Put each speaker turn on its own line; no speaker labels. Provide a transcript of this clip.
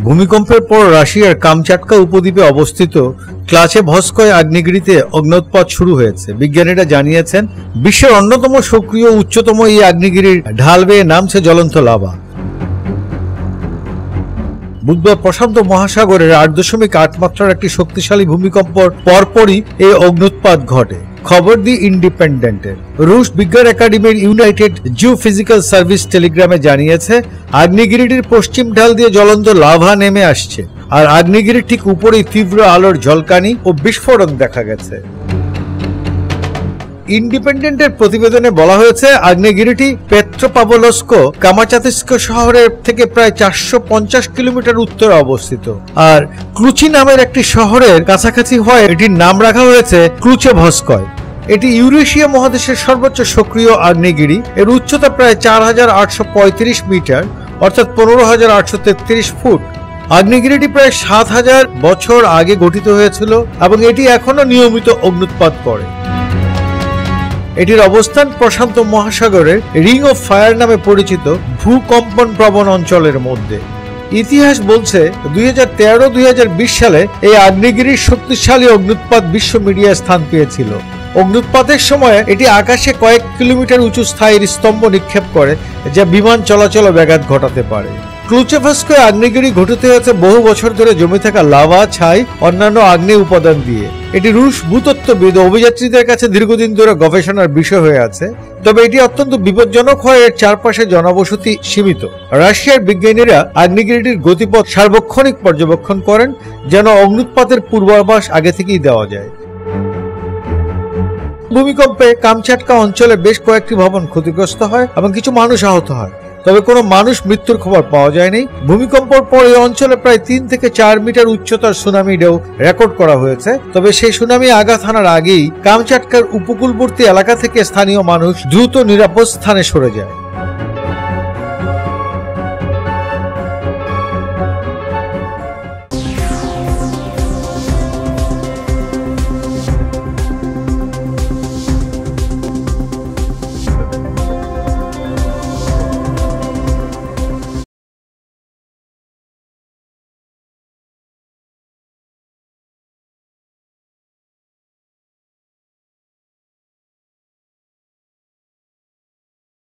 ভূমিকম্পের পর রাশিয়ার কামচাটকা উপদ্বীপে অবস্থিত ক্লাচেভস্কয় আগ্নেয়গিরিতে অগ্ন্যুৎপাত শুরু হয়েছে। বিজ্ঞানীরা জানিয়েছেন, বিশ্বের অন্যতম সক্রিয় উচ্চতম এই আগ্নেয়গিরির ঢাল বেয়ে নামছে জ্বলন্ত লাভা। বুধবার প্রশান্ত মহাসাগরের 8.8 মাত্রার একটি শক্তিশালী ভূমিকম্পর পরপরই এই অগ্ন্যুৎপাত ঘটে। খবর দি ইন্ডিপেন্ডেন্টের। রুশ বিজ্ঞান একাডেমির ইউনাইটেড জিওফিজিক্যাল সার্ভিস টেলিগ্রামে জানিয়েছে, আগ্নেয়গিরিটির পশ্চিম ঢাল দিয়ে জ্বলন্ত লাভা নেমে আসছে, আর আগ্নেয়গিরির ঠিক উপরেই তীব্র আলোর ঝলকানি ও বিস্ফোরণ দেখা গেছে। ইন্ডিপেন্ডেন্টের প্রতিবেদনে বলা হয়েছে, আগ্নেয়গিরিটি পেট্রোপাভলস্ক কামাচাতিস্ক শহরের থেকে প্রায় 450 কিলোমিটার উত্তরে অবস্থিত, আর ক্লুচি নামের একটি শহরের কাছাকাছি হওয়ায় এটির নাম রাখা হয়েছে ক্লুচেভস্কয়। এটি ইউরেশিয়া মহাদেশের সর্বোচ্চ সক্রিয় আগ্নেয়গিরি। এর উচ্চতা প্রায় 4835 মিটার, অর্থাৎ 15833 ফুট। আগ্নেয়গিরিটি প্রায় 7000 বছর আগে গঠিত হয়েছিল এবং এটি এখনো নিয়মিত অগ্ন্যুৎপাত করে। এটির অবস্থান প্রশান্ত মহাসাগরের রিং অফ ফায়ার নামে পরিচিত ভূকম্পন প্রবণ অঞ্চলের মধ্যে। ইতিহাস বলছে, 2013-2020 সালে এই আগ্নেয়গিরির শক্তিশালী অগ্ন্যুৎপাত বিশ্ব মিডিয়ায় স্থান পেয়েছিল। অগ্ন্যুৎপাতের সময় এটি আকাশে কয়েক কিলোমিটার উঁচু স্থায়ী স্তম্ভ নিক্ষেপ করে, যা বিমান চলাচলে ব্যাঘাত ঘটাতে পারে। ক্লুচেভস্কয় আগ্নেয়গিরি গঠিত হয়েছে বহু বছর ধরে জমে থাকা লাভা, ছাই, অন্যান্য আগ্নেয় উপাদান দিয়ে। এটি রুশ ভূতত্ত্ববিদ ও অভিযাত্রীদের কাছে দীর্ঘদিন ধরে গবেষণার বিষয় হয়ে আছে, তবে এটি অত্যন্ত বিপজ্জনক হয় এর চারপাশে জনবসতি সীমিত। রাশিয়ার বিজ্ঞানীরা আগ্নেয়গিরিটির গতিপথ সার্বক্ষণিক পর্যবেক্ষণ করেন, যেন অগ্ন্যুৎপাতের পূর্বাভাস আগে থেকেই দেওয়া যায়। ভূমিকম্পে কামচাটকা অঞ্চলে বেশ কয়েকটি ভবন ক্ষতিগ্রস্ত হয় এবং কিছু মানুষ আহত হয়, তবে কোনো মানুষ মৃত্যুর খবর পাওয়া যায়নি। ভূমিকম্পের পর এই অঞ্চলে প্রায় 3 থেকে 4 মিটার উচ্চতার সুনামি ঢেউ রেকর্ড করা হয়েছে, তবে সেই সুনামি আঘাত হানার আগেই কামচাটকার উপকূলবর্তী এলাকা থেকে স্থানীয় মানুষ দ্রুত নিরাপদ স্থানে সরে যায়।